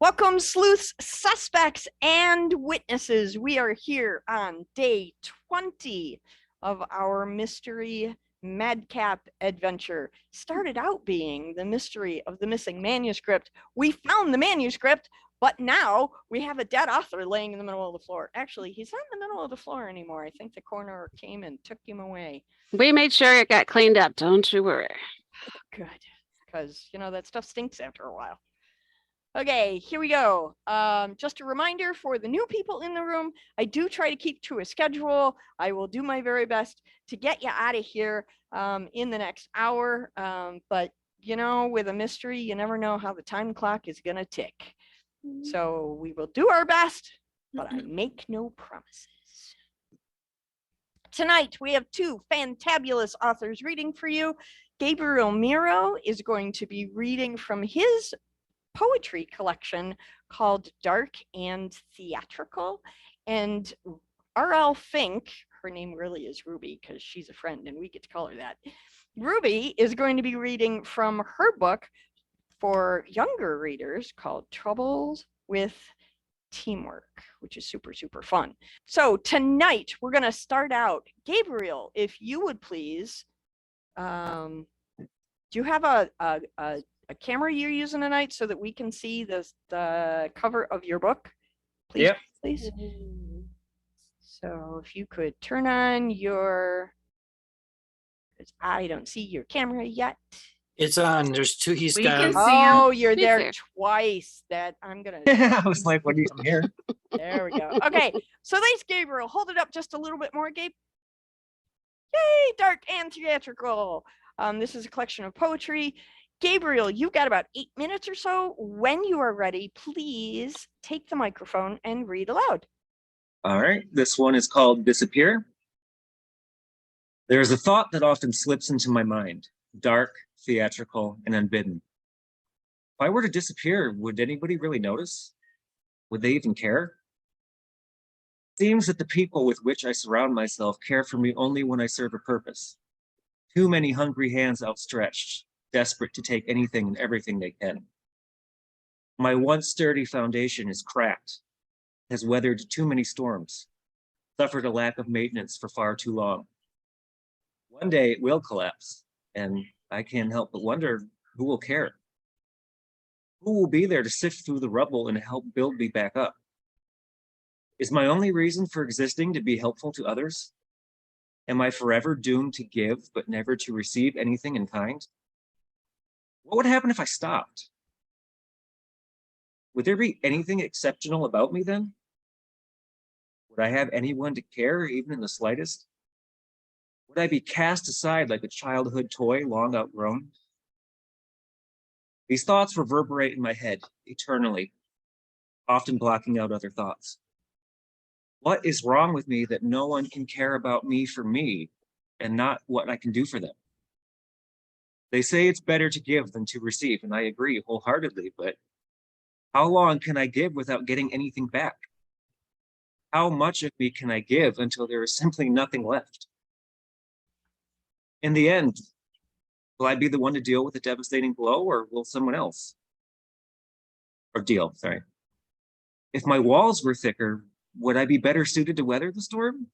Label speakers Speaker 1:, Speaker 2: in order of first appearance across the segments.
Speaker 1: Welcome, sleuths, suspects, and witnesses. We are here on day 20 of our mystery madcap adventure. Started out being the mystery of the missing manuscript. We found the manuscript, but now we have a dead author laying in the middle of the floor. Actually, he's not in the middle of the floor anymore. I think the coroner came and took him away.
Speaker 2: We made sure it got cleaned up. Don't you worry.
Speaker 1: Good, because, that stuff stinks after a while. Okay, here we go. Just a reminder for the new people in the room, I do try to keep to a schedule. I will do my very best to get you out of here in the next hour. But, with a mystery, you never know how the time clock is going to tick. So we will do our best, but I make no promises. Tonight, we have two fantabulous authors reading for you. Gabriel Mero is going to be reading from his poetry collection called Dark and Theatrical, and R.L. Fink, her name really is Ruby because she's a friend and we get to call her that. Ruby is going to be reading from her book for younger readers called Troubles with Teamwork, which is super, super fun. So tonight we're going to start out. Gabriel, if you would please, do you have a camera you're using tonight so that we can see the cover of your book? Please, yep. Please. So if you could turn on your, because I don't see your camera yet.
Speaker 3: It's on. There's two. He's
Speaker 2: We
Speaker 3: got.
Speaker 2: can see him.
Speaker 1: Oh, you're there twice. That I'm gonna.
Speaker 3: I was like, "What are you here?"
Speaker 1: There we go. Okay, so thanks, Gabriel. Hold it up just a little bit more, Gabe. Yay, Dark and Theatrical. This is a collection of poetry. Gabriel, you've got about 8 minutes or so. When you are ready, please take the microphone and read aloud.
Speaker 4: All right, this one is called Disappear. There is a thought that often slips into my mind, dark, theatrical, and unbidden. If I were to disappear, would anybody really notice? Would they even care? It seems that the people with which I surround myself care for me only when I serve a purpose. Too many hungry hands outstretched, desperate to take anything and everything they can. My once sturdy foundation is cracked, has weathered too many storms, suffered a lack of maintenance for far too long. One day it will collapse, and I can't help but wonder who will care. Who will be there to sift through the rubble and help build me back up? Is my only reason for existing to be helpful to others? Am I forever doomed to give but never to receive anything in kind? What would happen if I stopped? Would there be anything exceptional about me then? Would I have anyone to care, even in the slightest? Would I be cast aside like a childhood toy long outgrown? These thoughts reverberate in my head eternally, often blocking out other thoughts. What is wrong with me that no one can care about me for me and not what I can do for them? They say it's better to give than to receive, and I agree wholeheartedly, but how long can I give without getting anything back? How much of me can I give until there is simply nothing left? In the end, will I be the one to deal with the devastating blow, or will someone else? Or deal, sorry. If my walls were thicker, would I be better suited to weather the storm?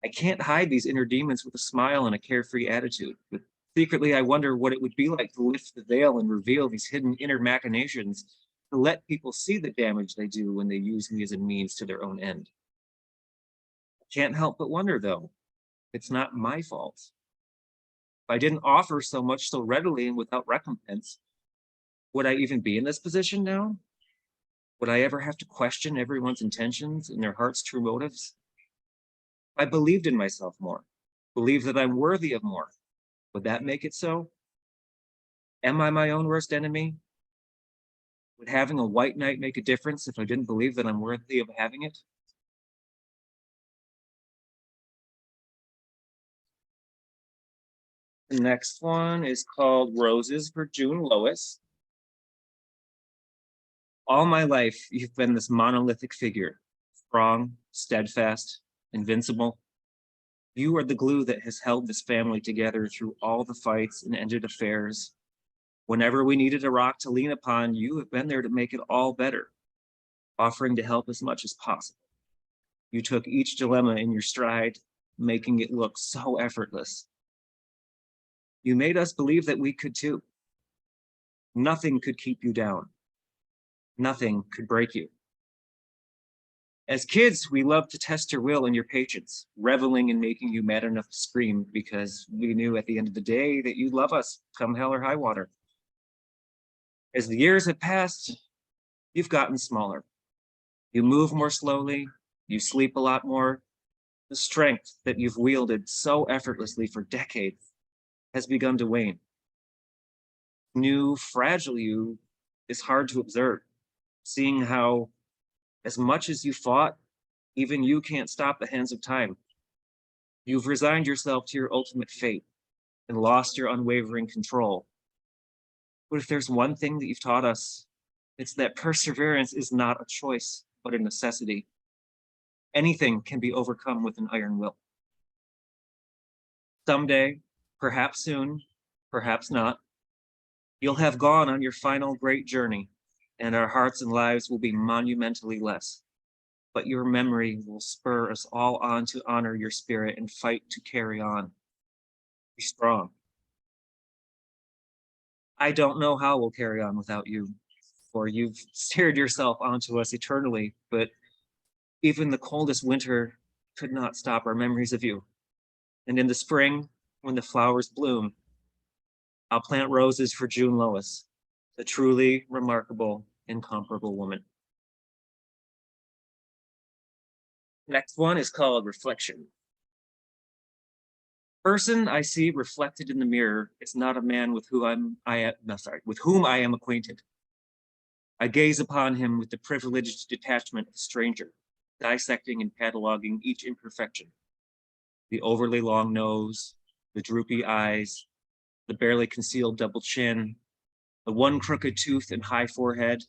Speaker 4: I can't hide these inner demons with a smile and a carefree attitude, but secretly I wonder what it would be like to lift the veil and reveal these hidden inner machinations, to let people see the damage they do when they use me as a means to their own end. I can't help but wonder, though, it's not my fault. If I didn't offer so much so readily and without recompense, would I even be in this position now? Would I ever have to question everyone's intentions and their heart's true motives? If I believed in myself more, believed that I'm worthy of more, would that make it so? Am I my own worst enemy? Would having a white knight make a difference if I didn't believe that I'm worthy of having it? The next one is called Roses for June Lois. All my life, you've been this monolithic figure, strong, steadfast, invincible. You are the glue that has held this family together through all the fights and ended affairs. Whenever we needed a rock to lean upon, you have been there to make it all better, offering to help as much as possible. You took each dilemma in your stride, making it look so effortless. You made us believe that we could too. Nothing could keep you down. Nothing could break you. As kids, we loved to test your will and your patience, reveling in making you mad enough to scream because we knew at the end of the day that you'd love us, come hell or high water. As the years have passed, you've gotten smaller. You move more slowly, you sleep a lot more. The strength that you've wielded so effortlessly for decades has begun to wane. New, fragile you is hard to observe, seeing how, as much as you fought, even you can't stop the hands of time. You've resigned yourself to your ultimate fate and lost your unwavering control. But if there's one thing that you've taught us, it's that perseverance is not a choice, but a necessity. Anything can be overcome with an iron will. Someday, perhaps soon, perhaps not, you'll have gone on your final great journey, and our hearts and lives will be monumentally less. But your memory will spur us all on to honor your spirit and fight to carry on. Be strong. I don't know how we'll carry on without you, for you've steered yourself onto us eternally, but even the coldest winter could not stop our memories of you. And in the spring, when the flowers bloom, I'll plant roses for June Lois, the truly remarkable, incomparable woman. Next one is called Reflection. Person I see reflected in the mirror is not a man with whom I am acquainted. I gaze upon him with the privileged detachment of a stranger, dissecting and cataloging each imperfection. The overly long nose, the droopy eyes, the barely concealed double chin, the one crooked tooth and high forehead,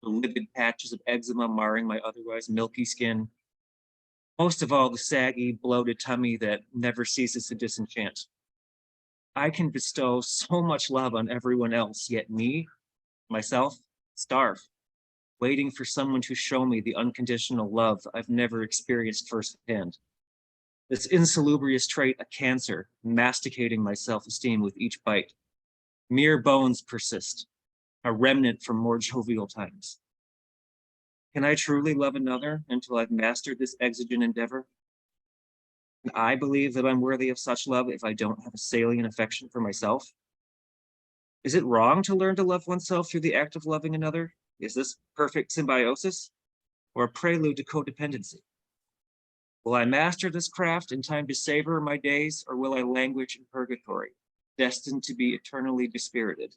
Speaker 4: the livid patches of eczema marring my otherwise milky skin. Most of all, the saggy, bloated tummy that never ceases to disenchant. I can bestow so much love on everyone else, yet me, myself, starve, waiting for someone to show me the unconditional love I've never experienced firsthand. This insalubrious trait, a cancer, masticating my self-esteem with each bite. Mere bones persist, a remnant from more jovial times. Can I truly love another until I've mastered this exigent endeavor? Can I believe that I'm worthy of such love if I don't have a salient affection for myself? Is it wrong to learn to love oneself through the act of loving another? Is this perfect symbiosis or a prelude to codependency? Will I master this craft in time to savor my days, or will I languish in purgatory, destined to be eternally dispirited?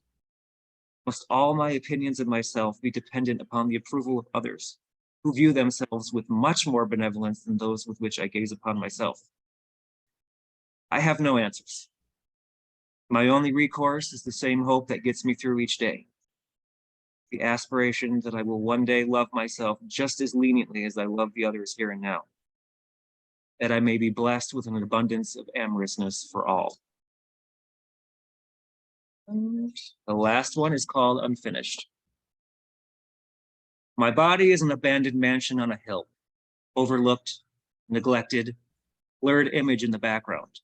Speaker 4: Must all my opinions of myself be dependent upon the approval of others, who view themselves with much more benevolence than those with which I gaze upon myself? I have no answers. My only recourse is the same hope that gets me through each day. The aspiration that I will one day love myself just as leniently as I love the others here and now, that I may be blessed with an abundance of amorousness for all. The last one is called Unfinished. My body is an abandoned mansion on a hill, overlooked, neglected, blurred image in the background.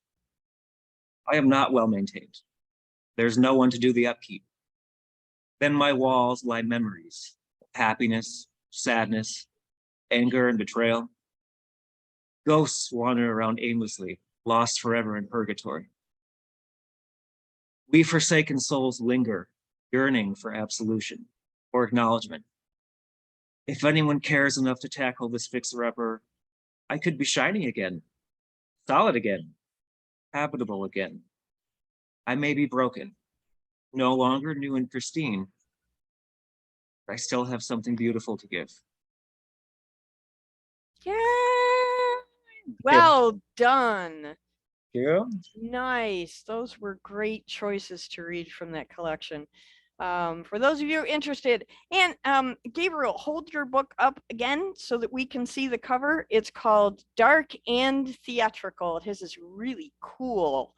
Speaker 4: I am not well maintained. There's no one to do the upkeep. Then my walls lie memories of happiness, sadness, anger, and betrayal. Ghosts wander around aimlessly, lost forever in purgatory. We forsaken souls linger, yearning for absolution or acknowledgement. If anyone cares enough to tackle this fixer-upper, I could be shining again, solid again, habitable again. I may be broken, no longer new and pristine, but I still have something beautiful to give.
Speaker 1: Yeah. Well done.
Speaker 4: Yeah.
Speaker 1: Nice. Those were great choices to read from that collection. For those of you interested, and Gabriel, hold your book up again so that we can see the cover. It's called Dark and Theatrical. It has this really cool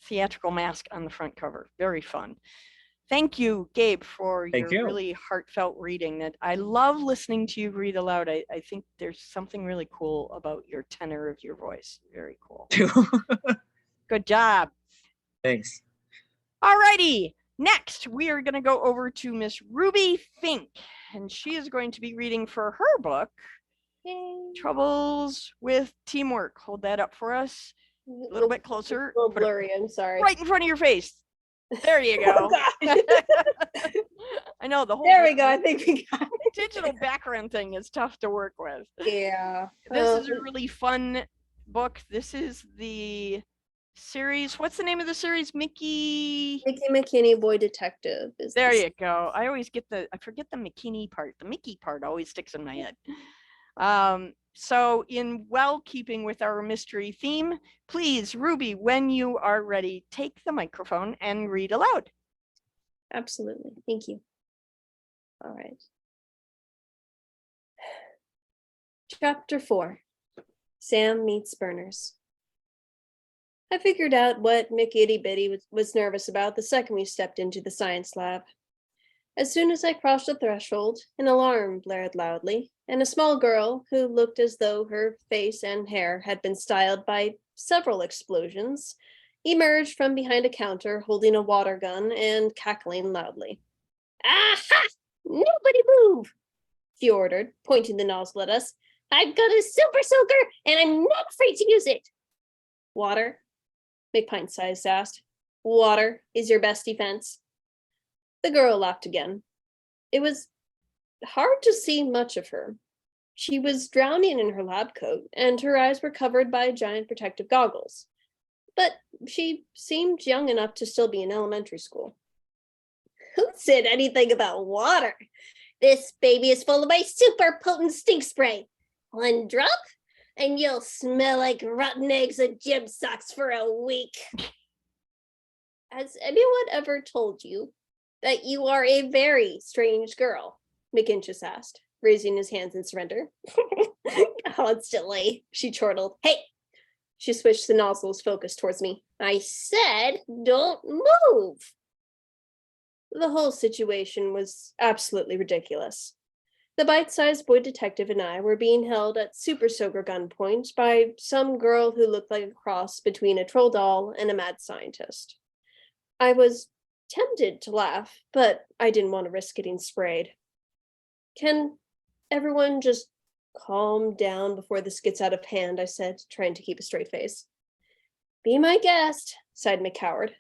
Speaker 1: theatrical mask on the front cover. Very fun. Thank you, Gabe, for
Speaker 4: Thank
Speaker 1: your
Speaker 4: you.
Speaker 1: really heartfelt reading. That I love listening to you read aloud. I think there's something really cool about your tenor of your voice. Very cool. Good job.
Speaker 4: Thanks.
Speaker 1: Alrighty. Next, we are going to go over to Miss Ruby Fink, and she is going to be reading for her book,
Speaker 5: Yay.
Speaker 1: Troubles with Teamwork. Hold that up for us. A little bit closer.
Speaker 5: A little
Speaker 1: Put it
Speaker 5: blurry, I'm sorry.
Speaker 1: right in front of your face. There you go.
Speaker 5: Oh, gosh.
Speaker 1: I know the whole
Speaker 5: There we go. I think we got it.
Speaker 1: digital background thing is tough to work with.
Speaker 5: Yeah.
Speaker 1: This is a really fun book. This is the series. What's the name of the series? Mickey.
Speaker 5: Mickey McKinney, Boy Detective. Is
Speaker 1: There
Speaker 5: this-
Speaker 1: you go. I forget the McKinney part. The Mickey part always sticks in my head. So in well keeping with our mystery theme, please, Ruby, when you are ready, take the microphone and read aloud.
Speaker 5: Absolutely. Thank you. All right. Chapter 4. Sam meets Burners. I figured out what Mick Itty Bitty was nervous about the second we stepped into the science lab. As soon as I crossed the threshold, an alarm blared loudly, and a small girl who looked as though her face and hair had been styled by several explosions emerged from behind a counter holding a water gun and cackling loudly. Aha! Nobody move! She ordered, pointing the nozzle at us. I've got a super soaker, and I'm not afraid to use it. Water? McPint-sized asked. Water is your best defense. The girl laughed again. It was hard to see much of her. She was drowning in her lab coat, and her eyes were covered by giant protective goggles. But she seemed young enough to still be in elementary school. Who said anything about water? This baby is full of my super potent stink spray. One drop, and you'll smell like rotten eggs and gym socks for a week. Has anyone ever told you that you are a very strange girl? McInches asked, raising his hands in surrender. Constantly, she chortled. Hey! She switched the nozzle's focus towards me. I said, don't move! The whole situation was absolutely ridiculous. The bite-sized boy detective and I were being held at super soaker gunpoint by some girl who looked like a cross between a troll doll and a mad scientist. I was tempted to laugh, but I didn't want to risk getting sprayed. Can everyone just calm down before this gets out of hand? I said, trying to keep a straight face. Be my guest, sighed McCoward.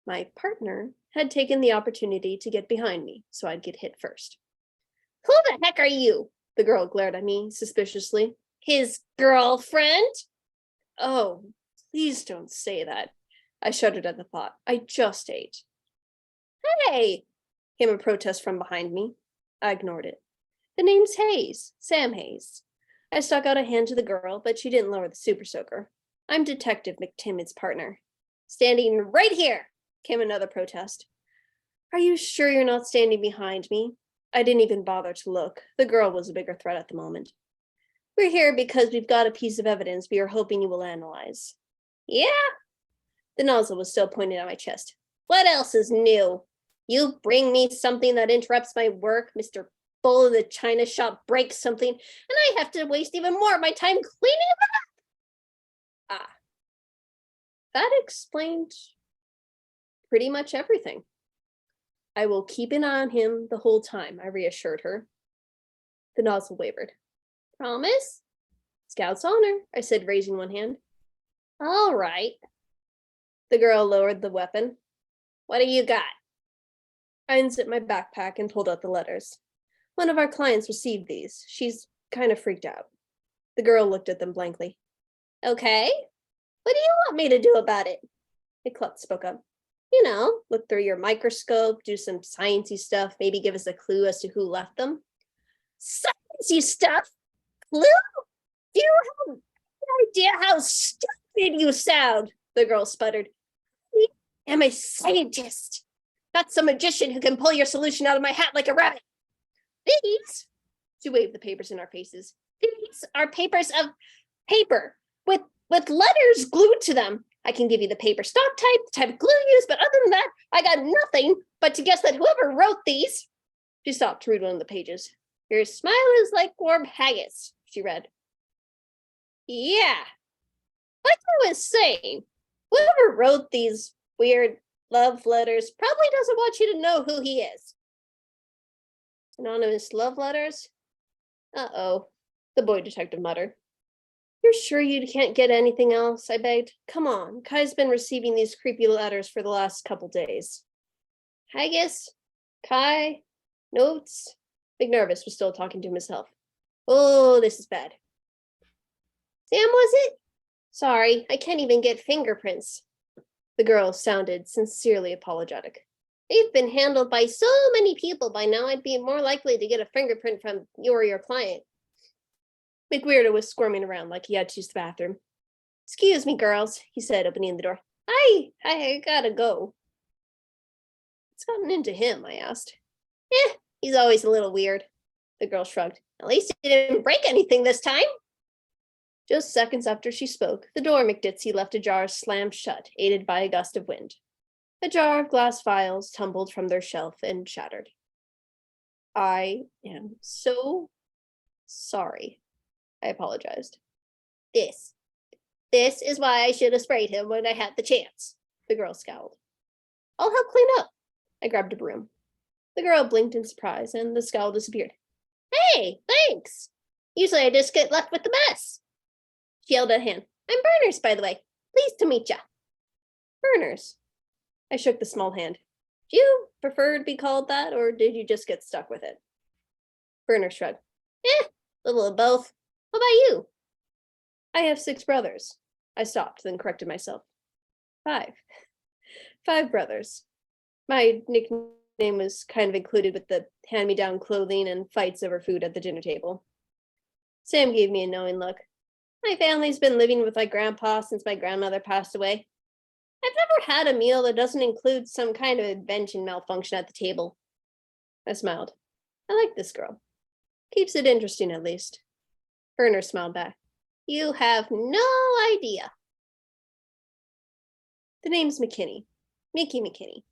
Speaker 5: My partner had taken the opportunity to get behind me, so I'd get hit first. Who the heck are you? The girl glared at me suspiciously. His girlfriend? Oh, please don't say that. I shuddered at the thought. I just ate. Hey! Came a protest from behind me. I ignored it. The name's Hayes, Sam Hayes. I stuck out a hand to the girl, but she didn't lower the super soaker. I'm Detective McTimid's partner. Standing right here, came another protest. Are you sure you're not standing behind me? I didn't even bother to look. The girl was a bigger threat at the moment. We're here because we've got a piece of evidence we are hoping you will analyze. Yeah? The nozzle was still pointed at my chest. What else is new? You bring me something that interrupts my work, Mr. Bull of the China shop breaks something, and I have to waste even more of my time cleaning it up. Ah. That explained pretty much everything. I will keep an eye on him the whole time, I reassured her. The nozzle wavered. Promise? Scout's honor, I said, raising one hand. All right. The girl lowered the weapon. What do you got? I unzipped my backpack and pulled out the letters. One of our clients received these. She's kind of freaked out. The girl looked at them blankly. Okay. What do you want me to do about it? Eclut spoke up. You know, look through your microscope, do some sciencey stuff, maybe give us a clue as to who left them. Sciencey stuff? Clue? Do you have no idea how stupid you sound? The girl sputtered. I am a scientist, not some magician who can pull your solution out of my hat like a rabbit. These, she waved the papers in our faces. These are papers of paper with letters glued to them. I can give you the paper stop type, the type of glue used, but other than that, I got nothing but to guess that whoever wrote these. She stopped to read one of the pages. Your smile is like warm haggis, she read. Yeah. Like I was saying, whoever wrote these weird love letters probably doesn't want you to know who he is. Anonymous love letters? Uh-oh, the boy detective muttered. You're sure you can't get anything else? I begged. Come on, Kai's been receiving these creepy letters for the last couple days. Haggis? Kai? Notes? McNervous was still talking to himself. Oh, this is bad. Sam, was it? Sorry, I can't even get fingerprints. The girl sounded sincerely apologetic. They've been handled by so many people by now, I'd be more likely to get a fingerprint from you or your client. McWeirdo was squirming around like he had to use the bathroom. Excuse me, girls, he said, opening the door. I gotta go. What's gotten into him? I asked. He's always a little weird. The girl shrugged. At least he didn't break anything this time. Just seconds after she spoke, the door McDitsy left ajar slammed shut, aided by a gust of wind. A jar of glass vials tumbled from their shelf and shattered. I am so sorry, I apologized. This is why I should have sprayed him when I had the chance, the girl scowled. I'll help clean up. I grabbed a broom. The girl blinked in surprise, and the scowl disappeared. Hey, thanks. Usually I just get left with the mess. She held out a hand. I'm Berners, by the way. Pleased to meet ya. Berners. I shook the small hand. Do you prefer to be called that, or did you just get stuck with it? Berners shrugged. A little of both. What about you? I have 6 brothers. I stopped, then corrected myself. 5. 5 brothers. My nickname was kind of included with the hand-me-down clothing and fights over food at the dinner table. Sam gave me a knowing look. My family's been living with my grandpa since my grandmother passed away. I've never had a meal that doesn't include some kind of invention malfunction at the table. I smiled. I like this girl. Keeps it interesting, at least. Berners smiled back. You have no idea. The name's McKinney. Mickey McKinney.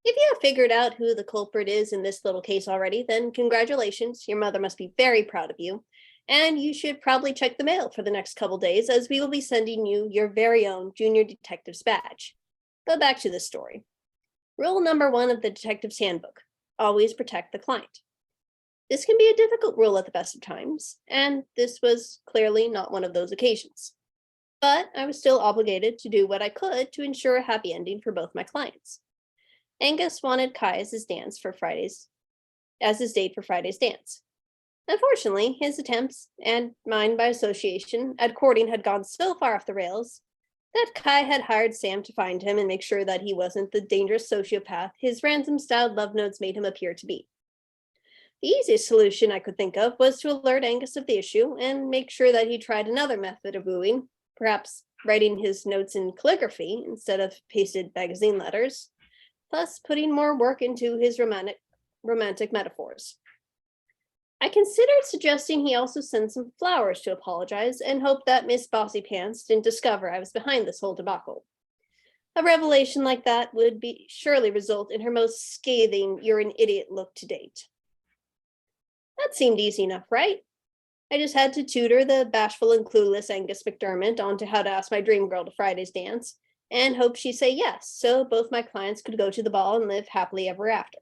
Speaker 5: If you have figured out who the culprit is in this little case already, then congratulations. Your mother must be very proud of you. And you should probably check the mail for the next couple days, as we will be sending you your very own junior detective's badge. But back to the story. Rule number 1 of the detective's handbook: always protect the client. This can be a difficult rule at the best of times, and this was clearly not one of those occasions. But I was still obligated to do what I could to ensure a happy ending for both my clients. Angus wanted Kai as his date for Friday's dance. Unfortunately, his attempts, and mine by association, at courting had gone so far off the rails that Kai had hired Sam to find him and make sure that he wasn't the dangerous sociopath his ransom-styled love notes made him appear to be. The easiest solution I could think of was to alert Angus of the issue and make sure that he tried another method of wooing, perhaps writing his notes in calligraphy instead of pasted magazine letters, thus putting more work into his romantic metaphors. I considered suggesting he also send some flowers to apologize and hope that Miss Bossy Pants didn't discover I was behind this whole debacle. A revelation like that would surely result in her most scathing "you're an idiot" look to date. That seemed easy enough, right? I just had to tutor the bashful and clueless Angus McDermott onto how to ask my dream girl to Friday's dance, and hope she'd say yes, so both my clients could go to the ball and live happily ever after.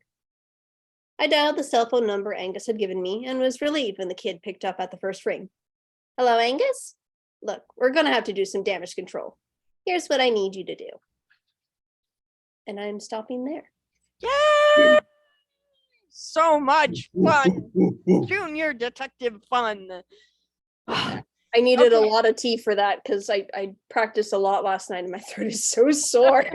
Speaker 5: I dialed the cell phone number Angus had given me and was relieved when the kid picked up at the first ring. Hello, Angus? Look, we're going to have to do some damage control. Here's what I need you to do. And I'm stopping there.
Speaker 1: Yay! So much fun. Junior detective fun.
Speaker 5: I needed a
Speaker 1: Okay.
Speaker 5: lot of tea for that because I practiced a lot last night and my throat is so sore.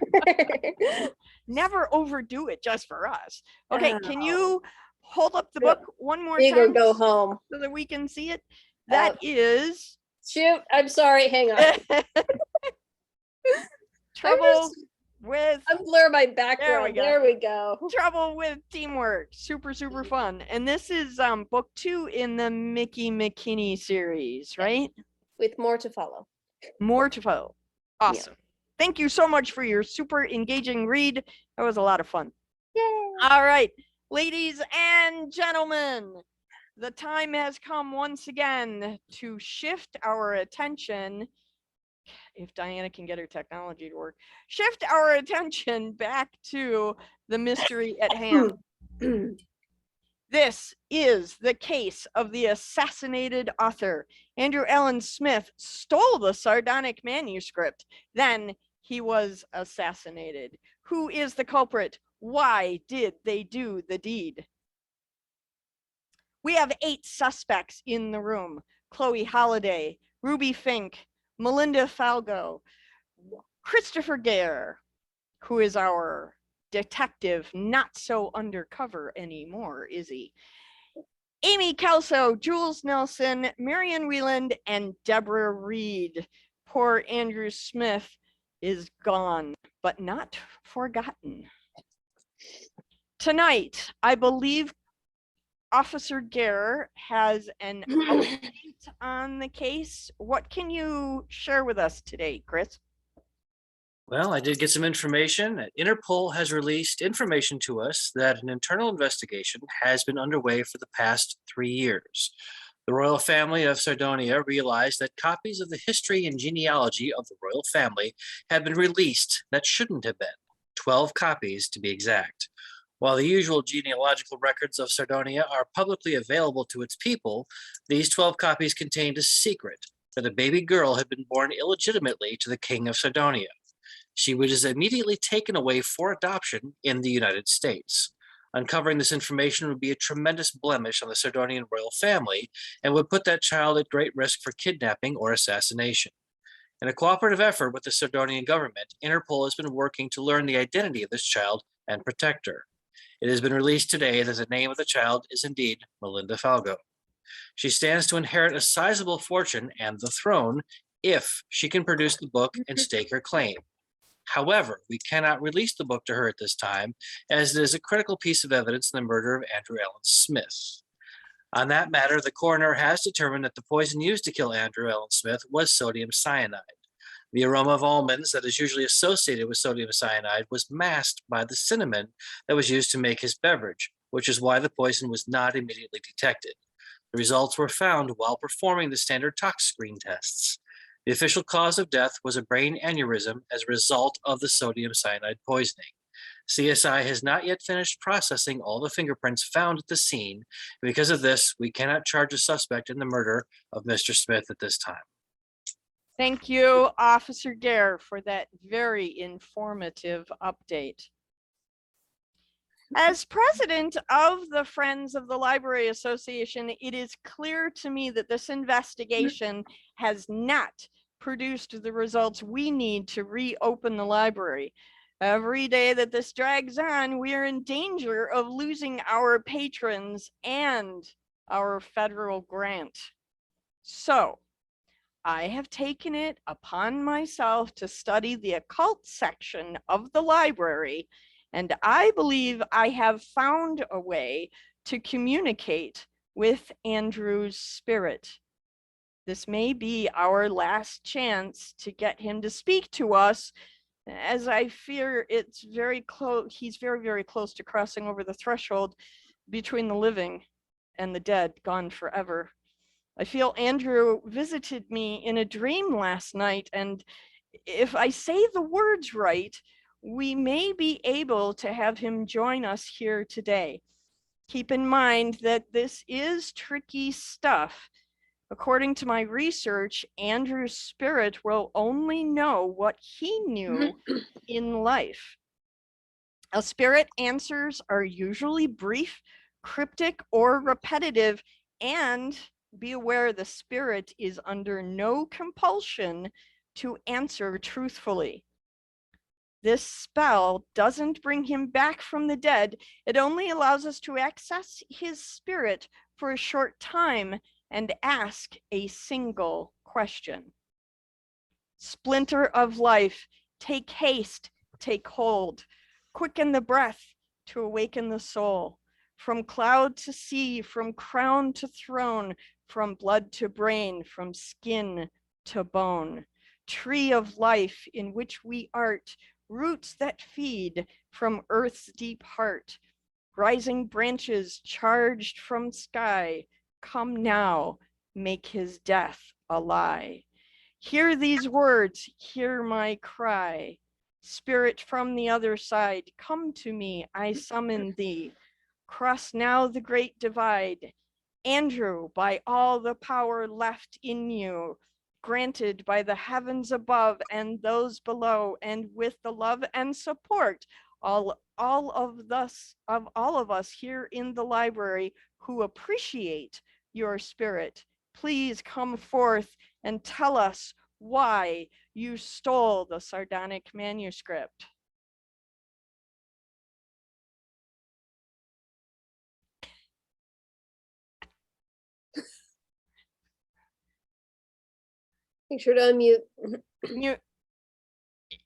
Speaker 1: Never overdo it just for us. Okay, can
Speaker 5: Oh.
Speaker 1: you hold up the
Speaker 5: Yeah.
Speaker 1: book one more
Speaker 5: Big or
Speaker 1: time
Speaker 5: go home.
Speaker 1: so that we can see it? That is
Speaker 5: Shoot, I'm sorry. Hang on.
Speaker 1: Trouble with
Speaker 5: I'm blur my background.
Speaker 1: go.
Speaker 5: There we go.
Speaker 1: Trouble with Teamwork. Super fun. And this is book 2 in the Mickey McKinney series, right?
Speaker 5: With more to follow.
Speaker 1: More to follow. Awesome. Thank you so much for your super engaging read. That was a lot of fun.
Speaker 5: Yay!
Speaker 1: All right, ladies and gentlemen, the time has come once again to shift our attention, if Diana can get her technology to work, shift our attention back to the mystery at hand. This is the case of the assassinated author. Andrew Allen Smith stole the sardonic manuscript. Then he was assassinated. Who is the culprit? Why did they do the deed? We have 8 suspects in the room: Chloe Holliday, Ruby Fink, Melinda Falgo, Christopher Gare, who is our detective, not so undercover anymore, is he? Amy Kelso, Jules Nelson, Marion Wieland, and Deborah Reed. Poor Andrew Smith is gone, but not forgotten. Tonight, I believe Officer Gare has an update on the case. What can you share with us today, Chris?
Speaker 3: Well, I did get some information. Interpol has released information to us that an internal investigation has been underway for the past 3 years. The royal family of Sardonia realized that copies of the history and genealogy of the royal family had been released that shouldn't have been, 12 copies to be exact. While the usual genealogical records of Sardonia are publicly available to its people, these 12 copies contained a secret that a baby girl had been born illegitimately to the king of Sardonia. She was immediately taken away for adoption in the United States. Uncovering this information would be a tremendous blemish on the Sardonian royal family and would put that child at great risk for kidnapping or assassination. In a cooperative effort with the Sardonian government, Interpol has been working to learn the identity of this child and protect her. It has been released today that the name of the child is indeed Melinda Falgo. She stands to inherit a sizable fortune and the throne if she can produce the book and stake her claim. However, we cannot release the book to her at this time, as it is a critical piece of evidence in the murder of Andrew Allen Smith. On that matter, the coroner has determined that the poison used to kill Andrew Allen Smith was sodium cyanide. The aroma of almonds that is usually associated with sodium cyanide was masked by the cinnamon that was used to make his beverage, which is why the poison was not immediately detected. The results were found while performing the standard tox screen tests. The official cause of death was a brain aneurysm as a result of the sodium cyanide poisoning. CSI has not yet finished processing all the fingerprints found at the scene. Because of this, we cannot charge a suspect in the murder of Mr. Smith at this time.
Speaker 1: Thank you, Officer Gare, for that very informative update. As president of the Friends of the Library Association, it is clear to me that this investigation has not produced the results we need to reopen the library. Every day that this drags on, we are in danger of losing our patrons and our federal grant. So, I have taken it upon myself to study the occult section of the library, and I believe I have found a way to communicate with Andrew's spirit. This may be our last chance to get him to speak to us, as I fear it's very close. He's very, very close to crossing over the threshold between the living and the dead, gone forever. I feel Andrew visited me in a dream last night, and if I say the words right, we may be able to have him join us here today. Keep in mind that this is tricky stuff. According to my research, Andrew's spirit will only know what he knew in life. A spirit answers are usually brief, cryptic, or repetitive, and be aware the spirit is under no compulsion to answer truthfully. This spell doesn't bring him back from the dead. It only allows us to access his spirit for a short time and ask a single question. Splinter of life, take haste, take hold. Quicken the breath to awaken the soul. From cloud to sea, from crown to throne, from blood to brain, from skin to bone. tree of life in which we art, roots that feed from earth's deep heart, rising branches charged from sky, come now, make his death a lie. Hear these words, hear my cry. Spirit from the other side, come to me, I summon thee. Cross now the great divide. Andrew, by all the power left in you, granted by the heavens above and those below, and with the love and support all of us here in the library who appreciate your spirit, please come forth and tell us why you stole the sardonic manuscript.
Speaker 5: Make sure to unmute.
Speaker 1: You,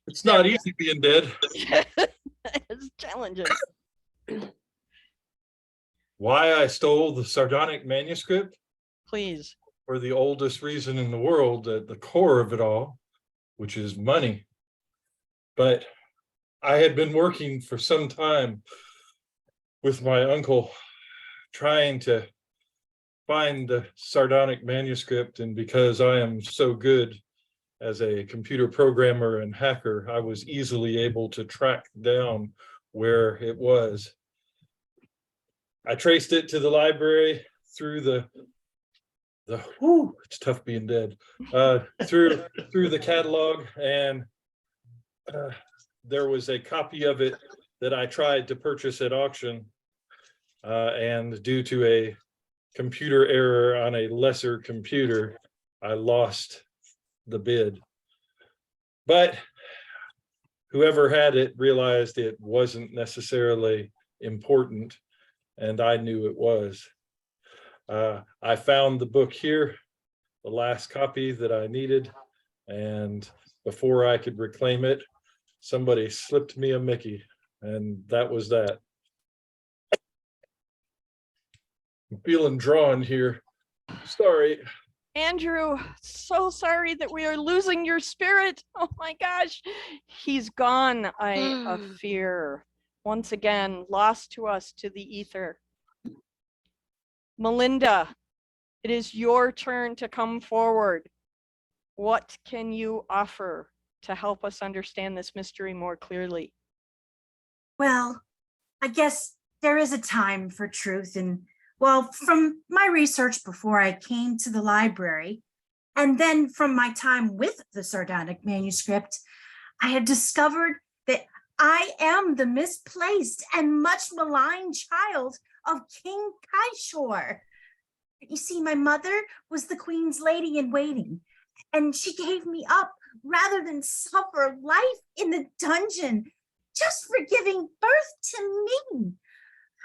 Speaker 6: It's not easy being dead.
Speaker 1: it's challenging.
Speaker 6: Why I stole the sardonic manuscript?
Speaker 1: Please.
Speaker 6: For the oldest reason in the world, at the core of it all, which is money. But I had been working for some time with my uncle trying to find the sardonic manuscript, and because I am so good as a computer programmer and hacker, I was easily able to track down where it was. I traced it to the library through it's tough being dead, through the catalog, and there was a copy of it that I tried to purchase at auction, and due to a computer error on a lesser computer, I lost the bid. But whoever had it realized it wasn't necessarily important, and I knew it was. I found the book here, the last copy that I needed, and before I could reclaim it, somebody slipped me a Mickey, and that was that. I'm feeling drawn here. Sorry.
Speaker 1: Andrew, so sorry that we are losing your spirit. Oh my gosh, he's gone, I fear. Once again, lost to us to the ether. Melinda, it is your turn to come forward. What can you offer to help us understand this mystery more clearly?
Speaker 7: Well, I guess there is a time for truth. And well, from my research before I came to the library, and then from my time with the sardonic manuscript, I had discovered that I am the misplaced and much maligned child of King Kaishor. You see, my mother was the queen's lady in waiting, and she gave me up rather than suffer life in the dungeon just for giving birth to me.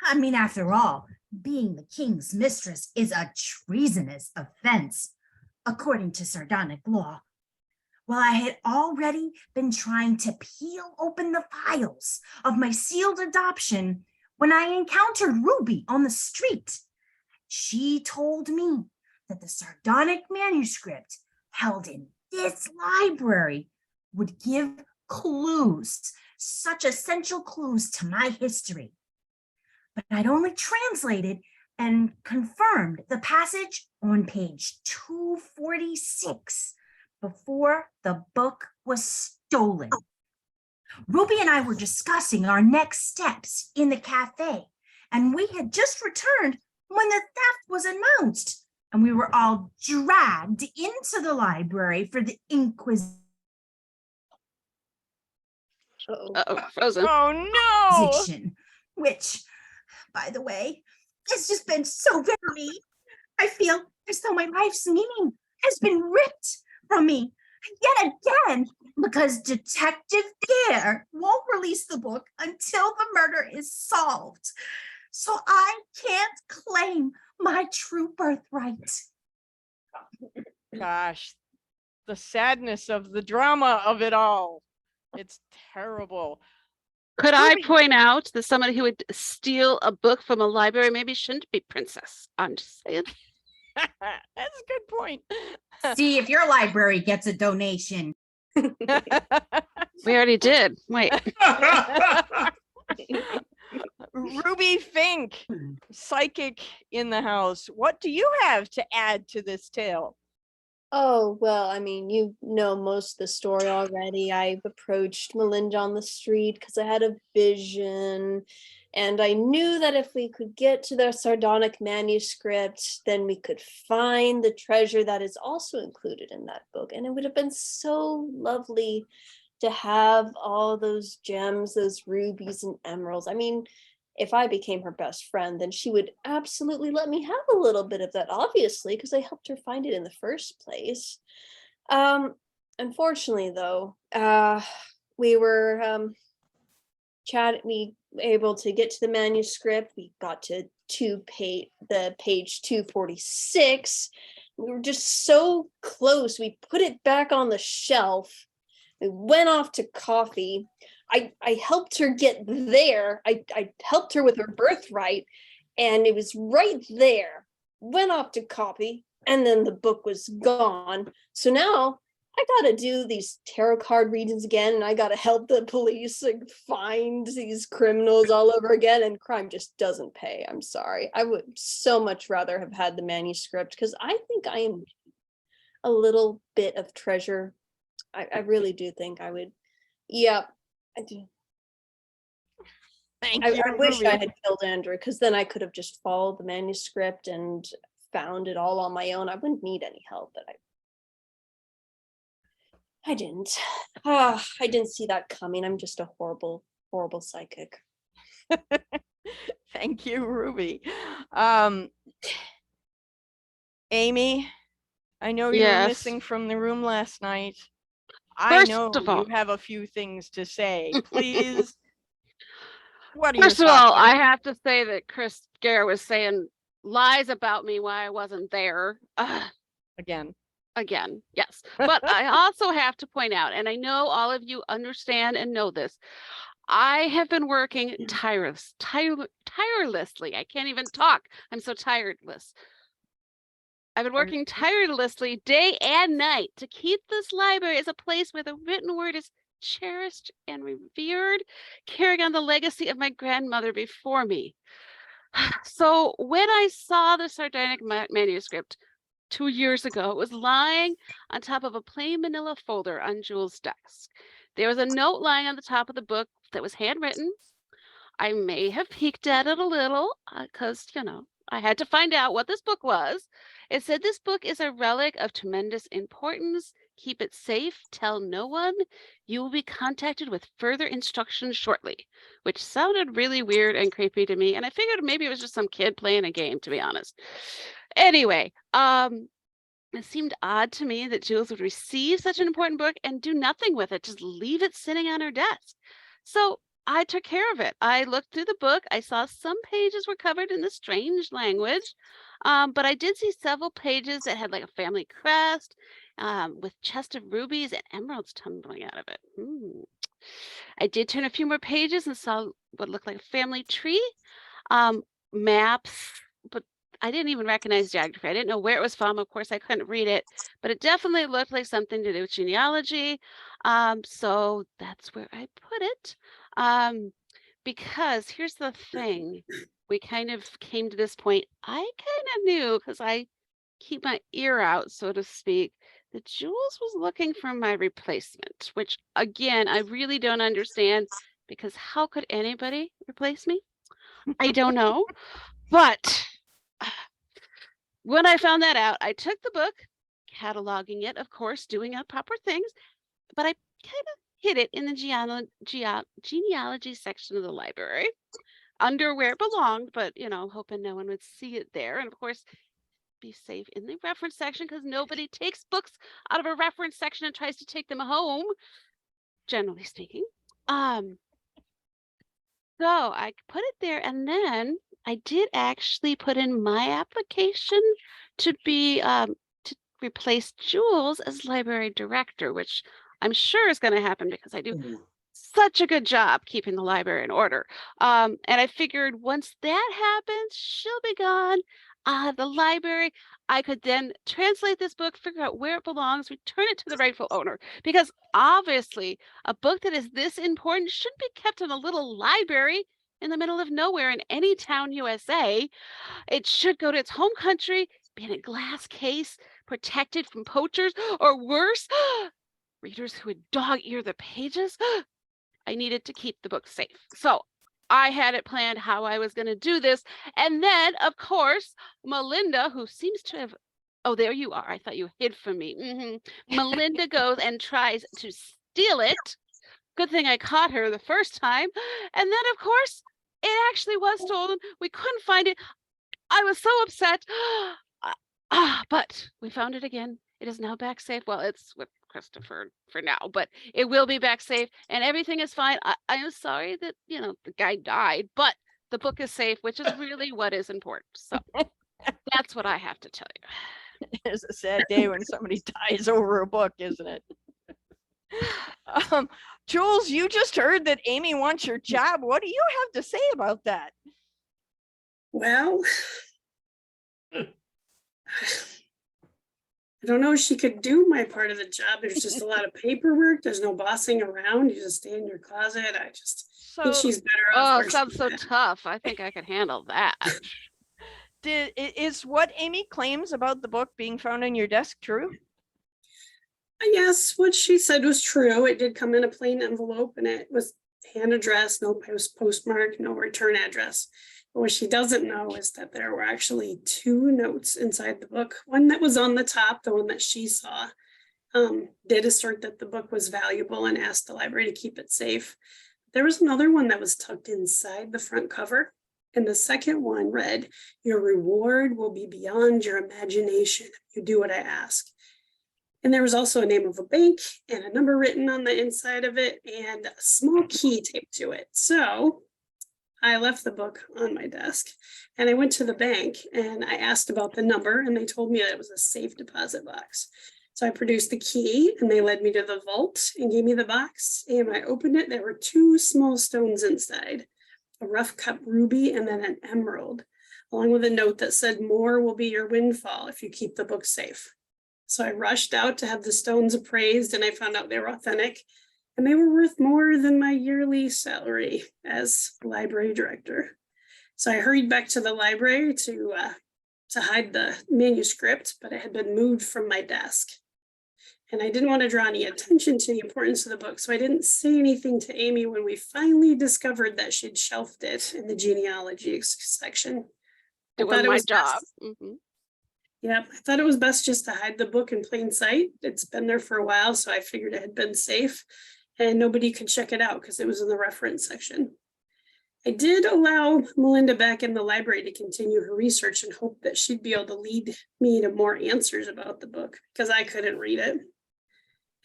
Speaker 7: I mean, after all, being the king's mistress is a treasonous offense, according to sardonic law. Well, I had already been trying to peel open the files of my sealed adoption when I encountered Ruby on the street. She told me that the sardonic manuscript held in this library would give clues, such essential clues to my history. But I'd only translated and confirmed the passage on page 246 before the book was stolen. Ruby and I were discussing our next steps in the cafe, and we had just returned when the theft was announced, and we were all dragged into the library for the Inquisition.
Speaker 2: Frozen.
Speaker 1: Oh no!
Speaker 7: Which, by the way, has just been so good for me. I feel as though my life's meaning has been ripped from me yet again, because Detective Gare won't release the book until the murder is solved. So I can't claim my true birthright.
Speaker 1: Gosh, the sadness of the drama of it all. It's terrible.
Speaker 2: Could I
Speaker 1: Ruby-
Speaker 2: point out that somebody who would steal a book from a library maybe shouldn't be princess? I'm just saying.
Speaker 1: That's a good point.
Speaker 7: See, if your library gets a donation,
Speaker 2: We already did. Wait.
Speaker 1: Ruby Fink, psychic in the house. What do you have to add to this tale?
Speaker 5: Oh, well, I mean, you know most of the story already. I approached Melinda on the street because I had a vision. And I knew that if we could get to the sardonic manuscript, then we could find the treasure that is also included in that book. And it would have been so lovely to have all those gems, those rubies and emeralds. I mean, if I became her best friend, then she would absolutely let me have a little bit of that, obviously, because I helped her find it in the first place. Unfortunately, though, we were we able to get to the manuscript. We got to page 246. We were just so close. We put it back on the shelf. We went off to coffee. I helped her get there. I helped her with her birthright, and it was right there. Went off to copy, and then the book was gone. So now I gotta do these tarot card readings again, and I gotta help the police find these criminals all over again, and crime just doesn't pay. I'm sorry. I would so much rather have had the manuscript, because I think I am a little bit of treasure. I really do think I would. Yep. I do.
Speaker 1: Thank
Speaker 5: I
Speaker 1: you,
Speaker 5: wish
Speaker 1: Ruby.
Speaker 5: I had killed Andrew, because then I could have just followed the manuscript and found it all on my own. I wouldn't need any help, but I didn't. I didn't see that coming. I'm just a horrible, horrible psychic.
Speaker 1: Thank you, Ruby. Amy, I know you were
Speaker 2: Yes.
Speaker 1: missing from the room last night. I
Speaker 2: First
Speaker 1: know
Speaker 2: of all-
Speaker 1: you have a few things to say. Please. What are
Speaker 2: First
Speaker 1: your
Speaker 2: of all,
Speaker 1: thoughts?
Speaker 2: I have to say that Chris Gare was saying lies about me while I wasn't there.
Speaker 1: Again.
Speaker 2: Again, yes. But I also have to point out, and I know all of you understand and know this, I have been working tirelessly. I can't even talk. I'm so tireless. I've been working tirelessly day and night to keep this library as a place where the written word is cherished and revered, carrying on the legacy of my grandmother before me. So when I saw the sardonic manuscript 2 years ago, it was lying on top of a plain manila folder on Jules' desk. There was a note lying on the top of the book that was handwritten. I may have peeked at it a little because, I had to find out what this book was. It said this book is a relic of tremendous importance. Keep it safe. Tell no one. You will be contacted with further instructions shortly, which sounded really weird and creepy to me. And I figured maybe it was just some kid playing a game, to be honest. Anyway, it seemed odd to me that Jules would receive such an important book and do nothing with it, just leave it sitting on her desk. So I took care of it. I looked through the book. I saw some pages were covered in this strange language, but I did see several pages that had like a family crest with chest of rubies and emeralds tumbling out of it. I did turn a few more pages and saw what looked like a family tree, maps, but I didn't even recognize geography. I didn't know where it was from. Of course, I couldn't read it, but it definitely looked like something to do with genealogy. So that's where I put it. Because here's the thing, we kind of came to this point. I kind of knew, because I keep my ear out, so to speak, that Jules was looking for my replacement, which again, I really don't understand, because how could anybody replace me? I don't know. But when I found that out, I took the book, cataloging it, of course, doing proper things, but I kind of hid it in the genealogy section of the library, under where it belonged, but, hoping no one would see it there. And of course, be safe in the reference section, because nobody takes books out of a reference section and tries to take them home, generally speaking. So I put it there, and then I did actually put in my application to be to replace Jules as library director, which I'm sure is going to happen because I do such a good job keeping the library in order. And I figured once that happens, she'll be gone. the library. I could then translate this book, figure out where it belongs, return it to the rightful owner. Because obviously, a book that is this important shouldn't be kept in a little library in the middle of nowhere in any town, USA. It should go to its home country, be in a glass case, protected from poachers, or worse, readers who would dog-ear the pages. I needed to keep the book safe. So I had it planned how I was going to do this. And then, of course, Melinda, who seems to have, oh, there you are. I thought you hid from me. Melinda goes and tries to steal it. Good thing I caught her the first time. And then, of course, it actually was stolen. We couldn't find it. I was so upset. But we found it again. It is now back safe. Well, it's with Christopher for now, but it will be back safe and everything is fine. I am sorry that, the guy died, but the book is safe, which is really what is important. So that's what I have to tell you.
Speaker 1: It's a sad day when somebody dies over a book, isn't it? Jules, you just heard that Amy wants your job. What do you have to say about that?
Speaker 8: Well, I don't know if she could do my part of the job. There's just a lot of paperwork. There's no bossing around. You just stay in your closet. I just think she's better off.
Speaker 2: Oh,
Speaker 8: where
Speaker 2: sounds
Speaker 8: she's
Speaker 2: so
Speaker 8: at.
Speaker 2: tough. I think I could handle that.
Speaker 1: Is what Amy claims about the book being found on your desk true?
Speaker 8: Yes, what she said was true. It did come in a plain envelope and it was hand addressed, no postmark, no return address. But what she doesn't know is that there were actually 2 notes inside the book. One that was on the top, the one that she saw, did assert that the book was valuable and asked the library to keep it safe. There was another one that was tucked inside the front cover. And the second one read, "Your reward will be beyond your imagination if you do what I ask." And there was also a name of a bank and a number written on the inside of it and a small key taped to it. So I left the book on my desk and I went to the bank and I asked about the number and they told me that it was a safe deposit box. So I produced the key and they led me to the vault and gave me the box. And when I opened it, there were 2 small stones inside, a rough cut ruby and then an emerald, along with a note that said, "More will be your windfall if you keep the book safe." So I rushed out to have the stones appraised and I found out they were authentic and they were worth more than my yearly salary as library director. So I hurried back to the library to hide the manuscript, but it had been moved from my desk. And I didn't want to draw any attention to the importance of the book, so I didn't say anything to Amy when we finally discovered that she'd shelved it in the genealogy section.
Speaker 2: Doing my job.
Speaker 8: Yep, I thought it was best just to hide the book in plain sight. It's been there for a while, so I figured it had been safe and nobody could check it out because it was in the reference section. I did allow Melinda back in the library to continue her research and hope that she'd be able to lead me to more answers about the book because I couldn't read it.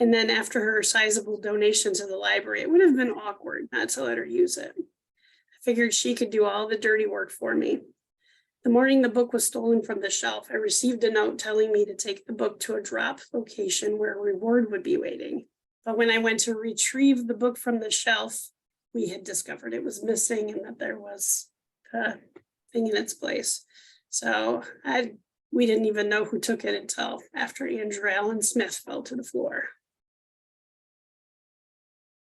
Speaker 8: And then after her sizable donation to the library, it would have been awkward not to let her use it. I figured she could do all the dirty work for me. The morning the book was stolen from the shelf, I received a note telling me to take the book to a drop location where a reward would be waiting. But when I went to retrieve the book from the shelf, we had discovered it was missing and that there was a thing in its place. So we didn't even know who took it until after Andrew Allen Smith fell to the floor.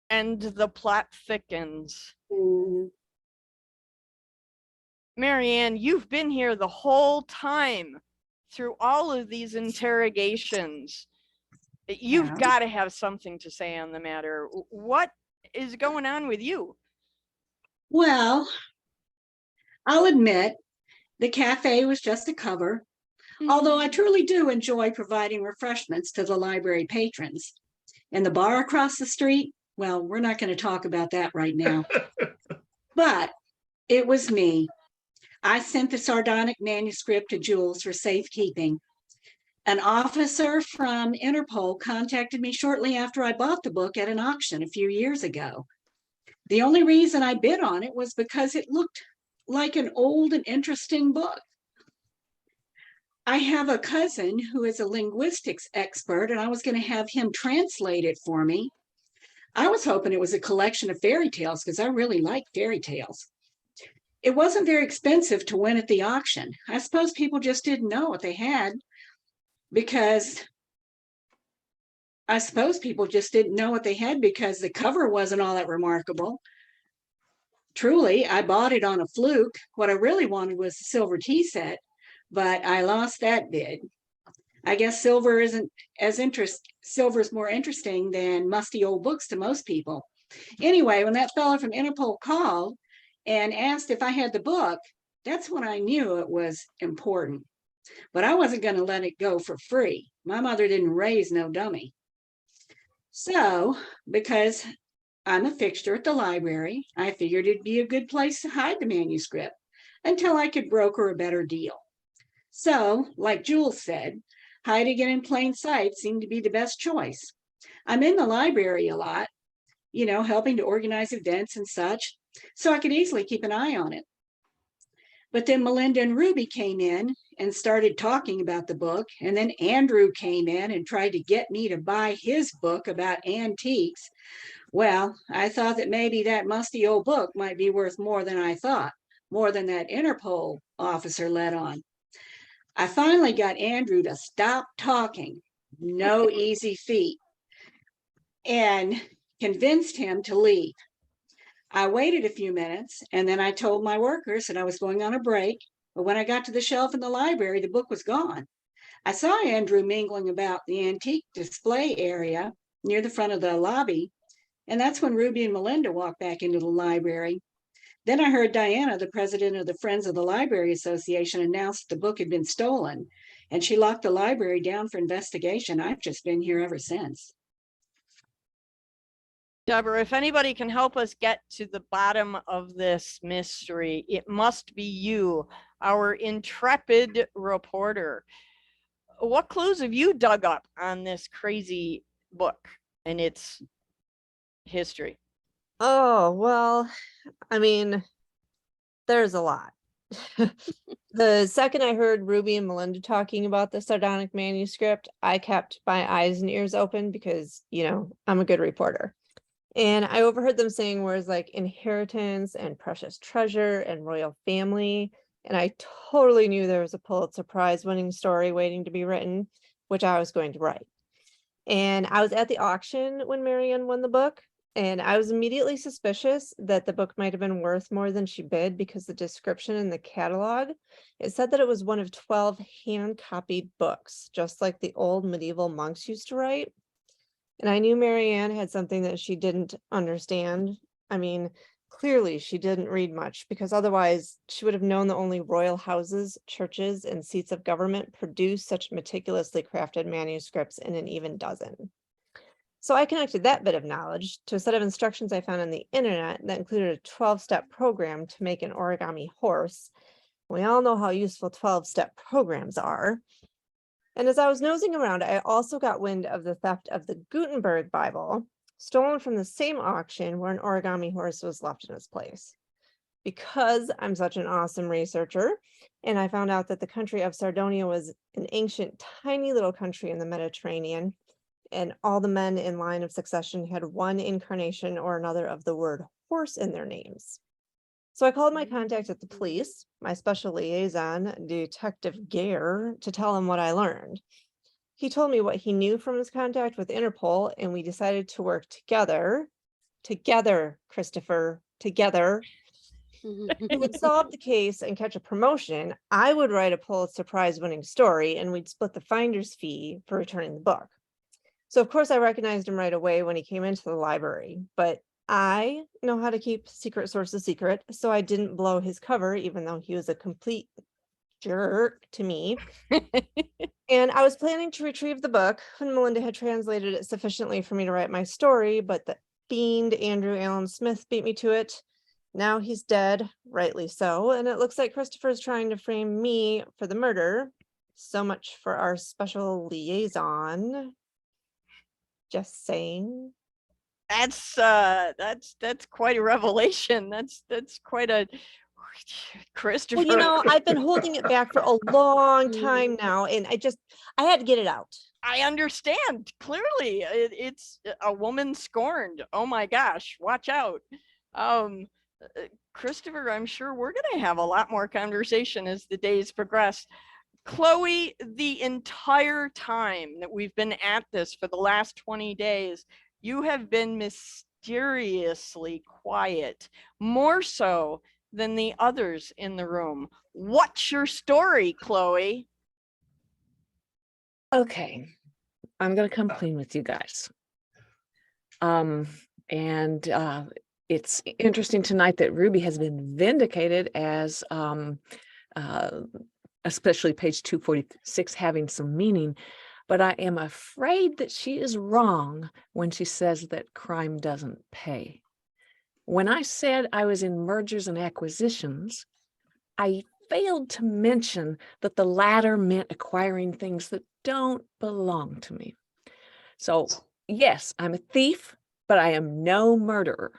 Speaker 1: And the plot thickens.
Speaker 8: Mhm.
Speaker 1: Marianne, you've been here the whole time through all of these interrogations. You've
Speaker 7: Yeah.
Speaker 1: got to have something to say on the matter. What is going on with you?
Speaker 9: Well, I'll admit the cafe was just a cover, although I truly do enjoy providing refreshments to the library patrons. And the bar across the street, well, we're not going to talk about that right now. But it was me. I sent the sardonic manuscript to Jules for safekeeping. An officer from Interpol contacted me shortly after I bought the book at an auction a few years ago. The only reason I bid on it was because it looked like an old and interesting book. I have a cousin who is a linguistics expert, and I was going to have him translate it for me. I was hoping it was a collection of fairy tales because I really like fairy tales. It wasn't very expensive to win at the auction. I suppose people just didn't know what they had because the cover wasn't all that remarkable. Truly, I bought it on a fluke. What I really wanted was the silver tea set, but I lost that bid. I guess silver's more interesting than musty old books to most people. Anyway, when that fellow from Interpol called and asked if I had the book, that's when I knew it was important. But I wasn't going to let it go for free. My mother didn't raise no dummy. So, because I'm a fixture at the library, I figured it'd be a good place to hide the manuscript until I could broker a better deal. So, like Jules said, hiding it in plain sight seemed to be the best choice. I'm in the library a lot, helping to organize events and such, so I could easily keep an eye on it. But then Melinda and Ruby came in and started talking about the book, and then Andrew came in and tried to get me to buy his book about antiques. Well, I thought that maybe that musty old book might be worth more than I thought, more than that Interpol officer let on. I finally got Andrew to stop talking, no easy feat, and convinced him to leave. I waited a few minutes, and then I told my workers that I was going on a break, but when I got to the shelf in the library, the book was gone. I saw Andrew mingling about the antique display area near the front of the lobby, and that's when Ruby and Melinda walked back into the library. Then I heard Diana, the president of the Friends of the Library Association, announce the book had been stolen, and she locked the library down for investigation. I've just been here ever since.
Speaker 1: Deborah, if anybody can help us get to the bottom of this mystery, it must be you, our intrepid reporter. What clues have you dug up on this crazy book and its history?
Speaker 10: Oh, well, I mean, there's a lot. The second I heard Ruby and Melinda talking about the sardonic manuscript, I kept my eyes and ears open because, I'm a good reporter. And I overheard them saying words like inheritance and precious treasure and royal family. And I totally knew there was a Pulitzer Prize winning story waiting to be written, which I was going to write. And I was at the auction when Marianne won the book. And I was immediately suspicious that the book might have been worth more than she bid because the description in the catalog, it said that it was one of 12 hand-copied books, just like the old medieval monks used to write. And I knew Marianne had something that she didn't understand. I mean, clearly she didn't read much because otherwise she would have known that only royal houses, churches, and seats of government produce such meticulously crafted manuscripts in an even dozen. So I connected that bit of knowledge to a set of instructions I found on the internet that included a 12-step program to make an origami horse. We all know how useful 12-step programs are. And as I was nosing around, I also got wind of the theft of the Gutenberg Bible, stolen from the same auction where an origami horse was left in its place. Because I'm such an awesome researcher, and I found out that the country of Sardinia was an ancient, tiny little country in the Mediterranean, and all the men in line of succession had one incarnation or another of the word horse in their names. So I called my contact at the police, my special liaison, Detective Gare, to tell him what I learned. He told me what he knew from his contact with Interpol, and we decided to work together, Christopher, together. He would solve the case and catch a promotion. I would write a Pulitzer Prize winning story, and we'd split the finder's fee for returning the book. So of course I recognized him right away when he came into the library, but I know how to keep secret sources secret, so I didn't blow his cover, even though he was a complete jerk to me. And I was planning to retrieve the book when Melinda had translated it sufficiently for me to write my story, but the fiend Andrew Allen Smith beat me to it. Now he's dead, rightly so, and it looks like Christopher's trying to frame me for the murder. So much for our special liaison. Just saying.
Speaker 1: That's quite a revelation. That's quite a Christopher.
Speaker 10: Well, I've been holding it back for a long time now, and I had to get it out.
Speaker 1: I understand clearly. It's a woman scorned. Oh my gosh, watch out. Christopher, I'm sure we're going to have a lot more conversation as the days progress. Chloe, the entire time that we've been at this for the last 20 days, you have been mysteriously quiet, more so than the others in the room. What's your story, Chloe?
Speaker 11: Okay, I'm gonna come clean with you guys. And it's interesting tonight that Ruby has been vindicated as especially page 246 having some meaning, but I am afraid that she is wrong when she says that crime doesn't pay. When I said I was in mergers and acquisitions, I failed to mention that the latter meant acquiring things that don't belong to me. So yes, I'm a thief, but I am no murderer.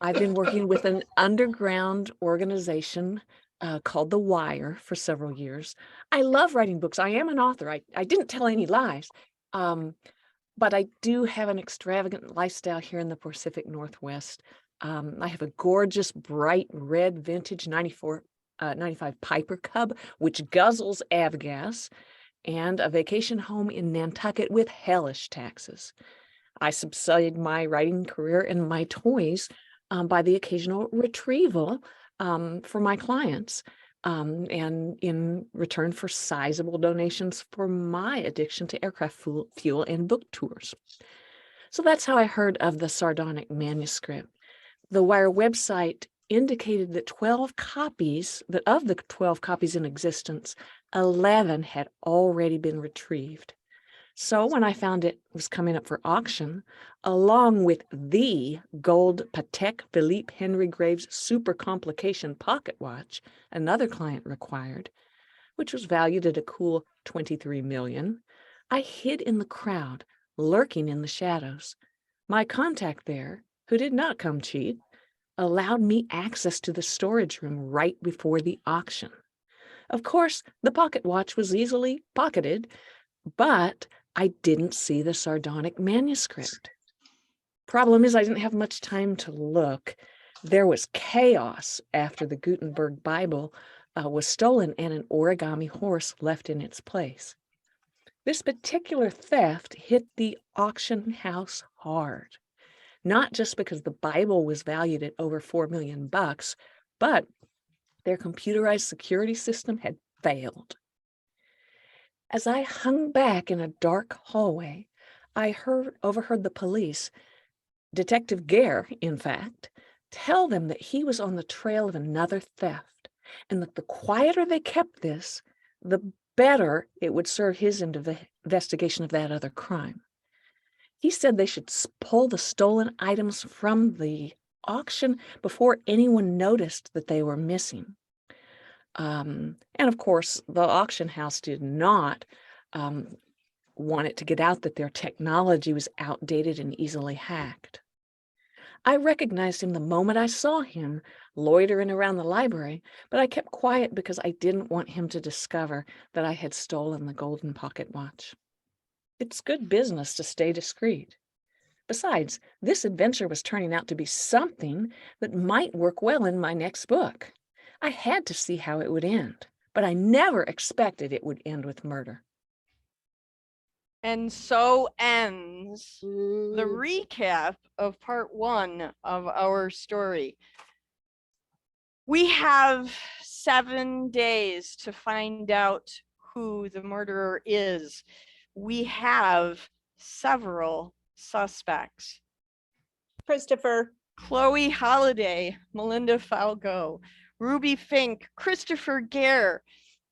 Speaker 11: I've been working with an underground organization called The Wire for several years. I love writing books. I am an author. I didn't tell any lies. But I do have an extravagant lifestyle here in the Pacific Northwest. I have a gorgeous, bright red vintage 95 Piper Cub, which guzzles avgas, and a vacation home in Nantucket with hellish taxes. I subside my writing career and my toys by the occasional retrieval for my clients, and in return for sizable donations for my addiction to aircraft fuel and book tours. So that's how I heard of the sardonic manuscript. The Wire website indicated that 12 copies, that of the 12 copies in existence, 11 had already been retrieved. So when I found it was coming up for auction, along with the gold Patek Philippe Henry Graves Super Complication pocket watch another client required, which was valued at a cool $23 million, I hid in the crowd, lurking in the shadows. My contact there, who did not come cheap, allowed me access to the storage room right before the auction. Of course, the pocket watch was easily pocketed, but I didn't see the sardonic manuscript. Problem is, I didn't have much time to look. There was chaos after the Gutenberg Bible was stolen and an origami horse left in its place. This particular theft hit the auction house hard, not just because the Bible was valued at over $4 million, but their computerized security system had failed. As I hung back in a dark hallway, I overheard the police, Detective Gare, in fact, tell them that he was on the trail of another theft, and that the quieter they kept this, the better it would serve his investigation of that other crime. He said they should pull the stolen items from the auction before anyone noticed that they were missing. And of course, the auction house did not want it to get out that their technology was outdated and easily hacked. I recognized him the moment I saw him loitering around the library, but I kept quiet because I didn't want him to discover that I had stolen the golden pocket watch. It's good business to stay discreet. Besides, this adventure was turning out to be something that might work well in my next book. I had to see how it would end, but I never expected it would end with murder.
Speaker 1: And so ends the recap of part 1 of our story. We have 7 days to find out who the murderer is. We have several suspects.
Speaker 10: Christopher.
Speaker 1: Chloe Holliday, Melinda Falgo, Ruby Fink, Christopher Gare,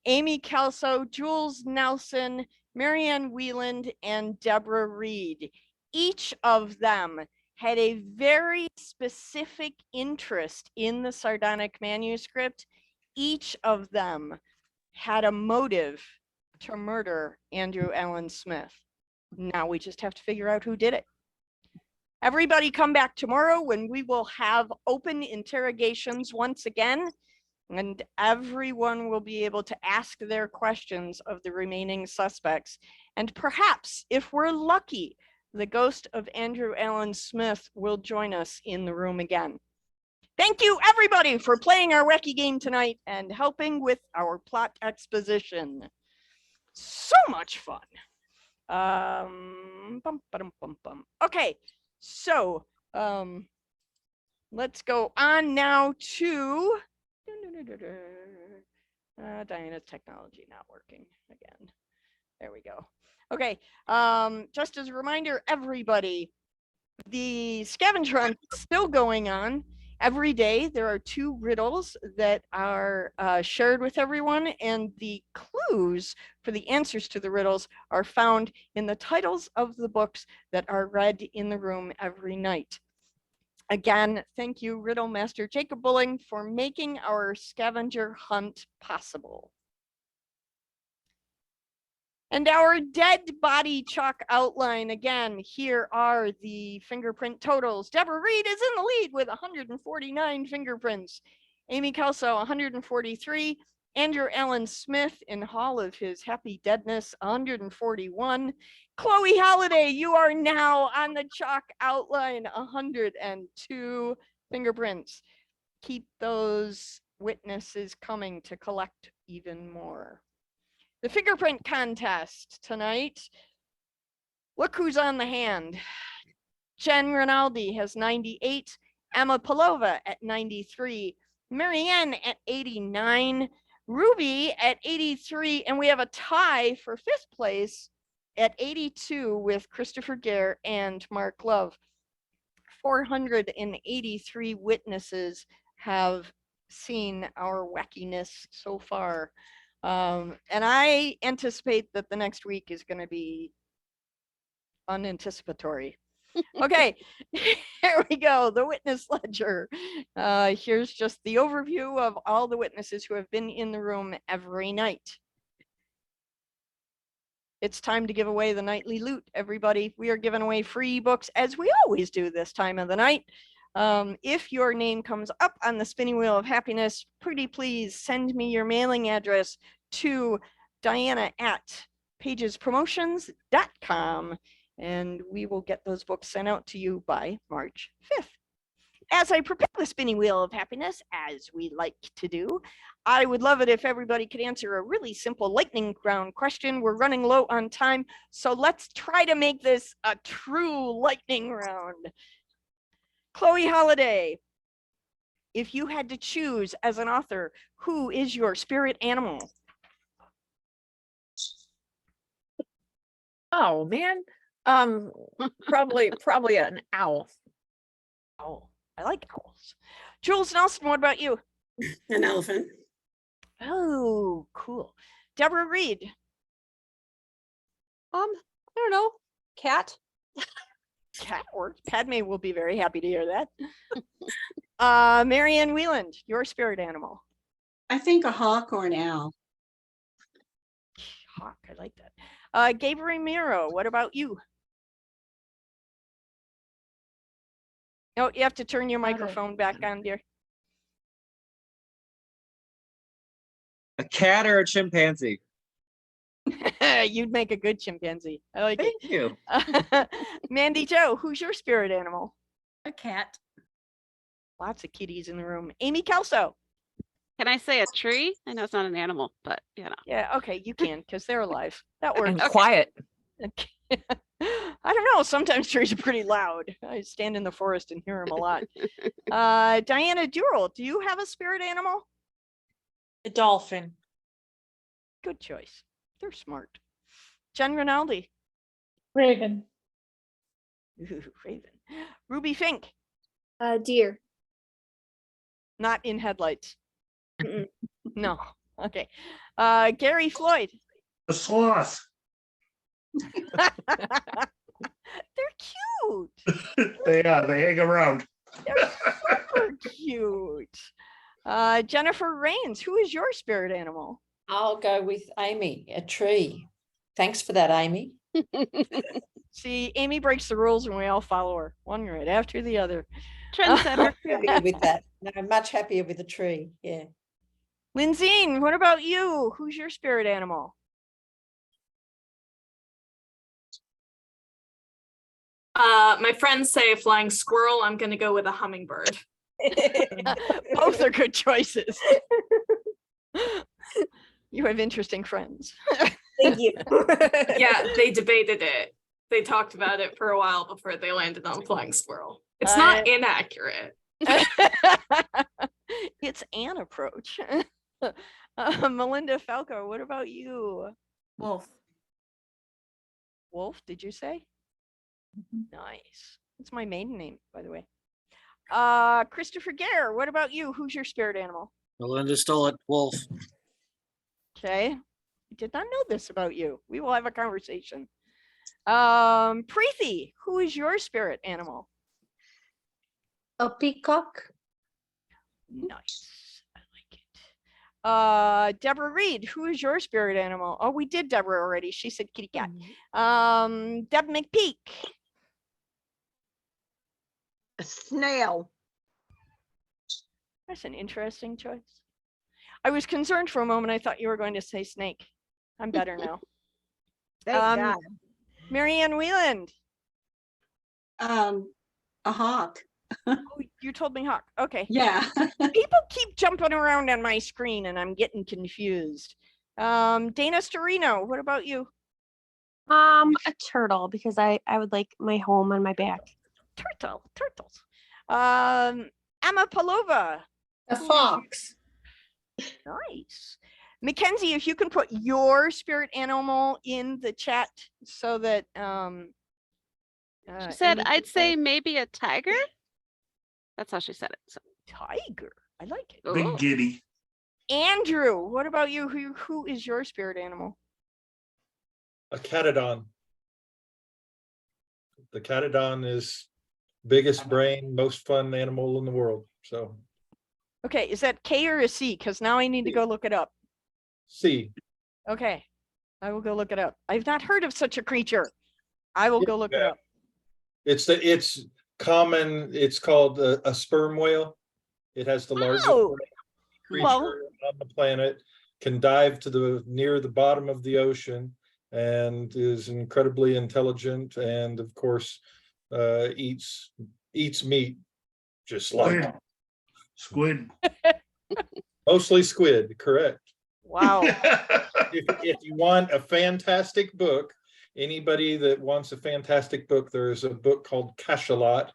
Speaker 1: Amy Kelso, Jules Nelson, Marianne Wieland, and Deborah Reed. Each of them had a very specific interest in the sardonic manuscript. Each of them had a motive to murder Andrew Allen Smith. Now we just have to figure out who did it. Everybody come back tomorrow when we will have open interrogations once again, and everyone will be able to ask their questions of the remaining suspects. And perhaps, if we're lucky, the ghost of Andrew Allen Smith will join us in the room again. Thank you, everybody, for playing our wacky game tonight and helping with our plot exposition. So much fun. Okay, so let's go on now to Diana's technology not working again. There we go. Okay, just as a reminder, everybody, the scavenger hunt is still going on. Every day there are 2 riddles that are shared with everyone, and the clues for the answers to the riddles are found in the titles of the books that are read in the room every night. Again, thank you, Riddle Master Jacob Bulling, for making our scavenger hunt possible. And our dead body chalk outline, again, here are the fingerprint totals. Deborah Reed is in the lead with 149 fingerprints. Amy Kelso, 143. Andrew Allen Smith, in Hall of his Happy Deadness, 141. Chloe Holliday, you are now on the chalk outline, 102 fingerprints. Keep those witnesses coming to collect even more. The fingerprint contest tonight. Look who's on the hand. Jen Rinaldi has 98, Emma Palova at 93, Marianne at 89, Ruby at 83, and we have a tie for 5th place at 82 with Christopher Gare and Mark Love. 483 witnesses have seen our wackiness so far. And I anticipate that the next week is going to be unanticipatory. Okay, here we go. The witness ledger. Here's just the overview of all the witnesses who have been in the room every night. It's time to give away the nightly loot, everybody. We are giving away free books as we always do this time of the night. If your name comes up on the spinning wheel of happiness, pretty please send me your mailing address to diana@pagespromotions.com, and we will get those books sent out to you by March 5th. As I prepare the spinning wheel of happiness, as we like to do, I would love it if everybody could answer a really simple lightning round question. We're running low on time, so let's try to make this a true lightning round. Chloe Holliday, if you had to choose as an author, who is your spirit animal?
Speaker 11: Oh man. Probably an owl.
Speaker 1: Owl. I like owls. Jules Nelson, what about you?
Speaker 8: An elephant.
Speaker 1: Oh, cool. Deborah Reed.
Speaker 10: I don't know. Cat.
Speaker 1: Cat works. Padme will be very happy to hear that. Marianne Wieland, your spirit animal.
Speaker 9: I think a hawk or an owl.
Speaker 1: Hawk, I like that. Gabriel Mero, what about you? No, you have to turn your microphone back on, dear.
Speaker 4: A cat or a chimpanzee?
Speaker 1: You'd make a good chimpanzee. I like
Speaker 4: Thank you.
Speaker 1: it. Mandy Joe, who's your spirit animal?
Speaker 7: A cat.
Speaker 1: Lots of kitties in the room. Amy Kelso.
Speaker 2: Can I say a tree? I know it's not an animal, but you know.
Speaker 1: Yeah, okay, you can because they're alive. That works.
Speaker 11: And quiet.
Speaker 1: I don't know. Sometimes trees are pretty loud. I stand in the forest and hear them a lot. Diana Durrell, do you have a spirit animal?
Speaker 12: A dolphin.
Speaker 1: Good choice. They're smart. Jen Rinaldi.
Speaker 12: Raven.
Speaker 1: Ooh, Raven. Ruby Fink.
Speaker 5: Deer.
Speaker 1: Not in headlights.
Speaker 5: Mm-mm.
Speaker 1: No. Okay. Gary Floyd.
Speaker 13: A sloth.
Speaker 1: They're cute.
Speaker 13: They are. They hang around.
Speaker 1: They're super cute. Jennifer Rains, who is your spirit animal?
Speaker 12: I'll go with Amy, a tree. Thanks for that, Amy.
Speaker 1: See, Amy breaks the rules and we all follow her, one right after the other.
Speaker 2: Trendsetter.
Speaker 12: Happier with that. No, much happier with a tree. Yeah.
Speaker 1: Lindsine, what about you? Who's your spirit animal?
Speaker 14: My friends say a flying squirrel. I'm going to go with a hummingbird.
Speaker 1: Both are good choices. You have interesting friends.
Speaker 5: Thank you.
Speaker 14: Yeah, they debated it. They talked about it for a while before they landed on flying squirrel. It's not inaccurate.
Speaker 1: It's an approach. Melinda Falco, what about you?
Speaker 7: Wolf.
Speaker 1: Wolf, did you say? Nice. It's my maiden name, by the way. Christopher Gare, what about you? Who's your spirit animal?
Speaker 3: Melinda stole it. Wolf.
Speaker 1: Okay. I did not know this about you. We will have a conversation. Preeti, who is your spirit animal?
Speaker 12: A peacock.
Speaker 1: Nice. I like it. Deborah Reed, who is your spirit animal? Oh, we did Deborah already. She said kitty cat. Deb McPeak.
Speaker 12: A snail.
Speaker 1: That's an interesting choice. I was concerned for a moment. I thought you were going to say snake. I'm better now.
Speaker 12: Thank God.
Speaker 1: Marianne Wieland.
Speaker 9: A hawk.
Speaker 1: Oh, you told me hawk. Okay.
Speaker 9: Yeah.
Speaker 1: People keep jumping around on my screen and I'm getting confused. Dana Storino, what about you?
Speaker 15: A turtle, because I would like my home on my back.
Speaker 1: Turtles. Emma Palova.
Speaker 12: A fox.
Speaker 1: Nice. Mackenzie, if you can put your spirit animal in the chat so that
Speaker 2: She said,
Speaker 1: Amy
Speaker 2: I'd
Speaker 1: can
Speaker 2: say maybe a tiger. That's how she said it. So.
Speaker 1: tiger. I like it.
Speaker 13: Big
Speaker 2: Oh.
Speaker 13: giddy.
Speaker 1: Andrew, what about you? Who is your spirit animal?
Speaker 6: A catadon. The catadon is biggest brain, most fun animal in the world. So
Speaker 1: Okay, is that K or a C? Because now I need to go look it up.
Speaker 6: C.
Speaker 1: Okay, I will go look it up. I've not heard of such a creature. I will go look it
Speaker 6: Yeah.
Speaker 1: up.
Speaker 6: It's common. It's called a sperm whale. It has the largest
Speaker 1: Oh,
Speaker 6: creature
Speaker 1: well,
Speaker 6: on the planet. Can dive to near the bottom of the ocean and is incredibly intelligent. And of course, eats meat, just like
Speaker 13: Squid.
Speaker 6: mostly squid. Correct.
Speaker 1: wow.
Speaker 6: If you want a fantastic book, anybody that wants a fantastic book, there's a book called Cachalot,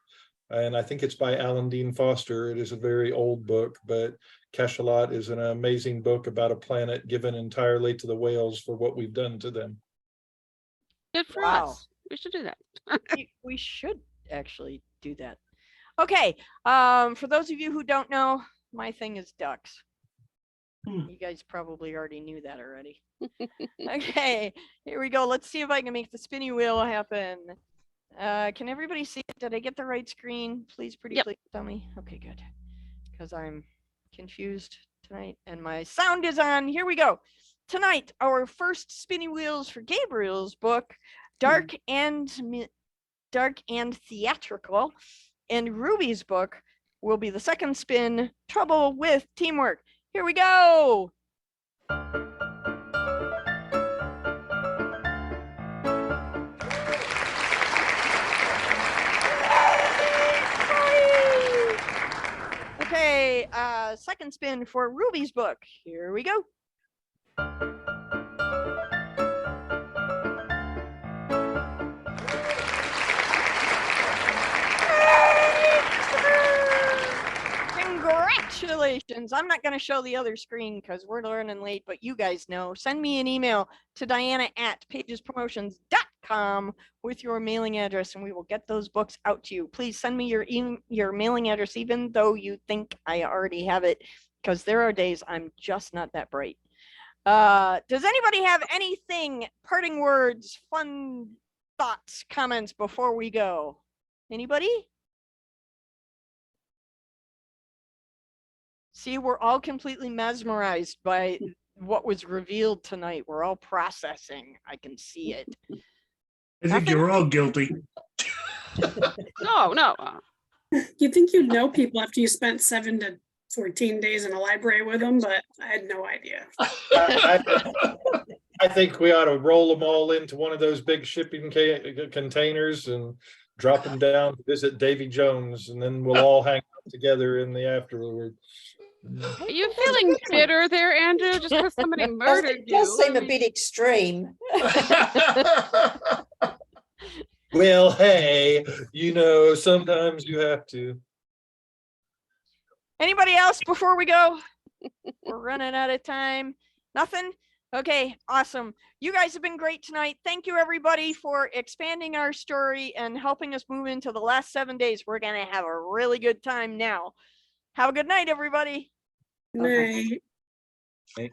Speaker 6: and I think it's by Alan Dean Foster. It is a very old book, but Cachalot is an amazing book about a planet given entirely to the whales for what we've done to them.
Speaker 2: Good for
Speaker 1: Wow.
Speaker 2: us. We should do that.
Speaker 1: We should actually do that. Okay, for those of you who don't know, my thing is ducks. You guys probably already knew that already. Okay, here we go. Let's see if I can make the spinny wheel happen. Can everybody see it? Did I get the right screen? Please, pretty please tell me. Okay, good. Because I'm confused tonight and my sound is on. Here we go. Tonight, our first spinny wheels for Gabriel's book, Dark and Theatrical, and Ruby's book will be the second spin, Trouble with Teamwork. Here we go. Okay, second spin for Ruby's book. Here we go. Congratulations. I'm not going to show the other screen because we're learning late, but you guys know. Send me an email to diana@pagespromotions.com with your mailing address and we will get those books out to you. Please send me your mailing address, even though you think I already have it, because there are days I'm just not that bright. Does anybody have anything, parting words, fun thoughts, comments before we go? Anybody? See, we're all completely mesmerized by what was revealed tonight. We're all processing. I can see it.
Speaker 13: I think you're all guilty.
Speaker 2: No.
Speaker 8: You think you'd know people after you spent 7 to 14 days in a library with them, but I had no idea.
Speaker 6: I think we ought to roll them all into one of those big shipping containers and drop them down to visit Davy Jones, and then we'll all hang out together in the afterward.
Speaker 2: Are you feeling bitter there, Andrew? Just because somebody murdered
Speaker 12: It does
Speaker 2: you.
Speaker 12: seem a bit extreme.
Speaker 6: Well, hey, sometimes you have to.
Speaker 1: Anybody else before we go? We're running out of time. Nothing? Okay, awesome. You guys have been great tonight. Thank you, everybody, for expanding our story and helping us move into the last 7 days. We're going to have a really good time now. Have a good night, everybody.
Speaker 8: Night.
Speaker 4: Okay.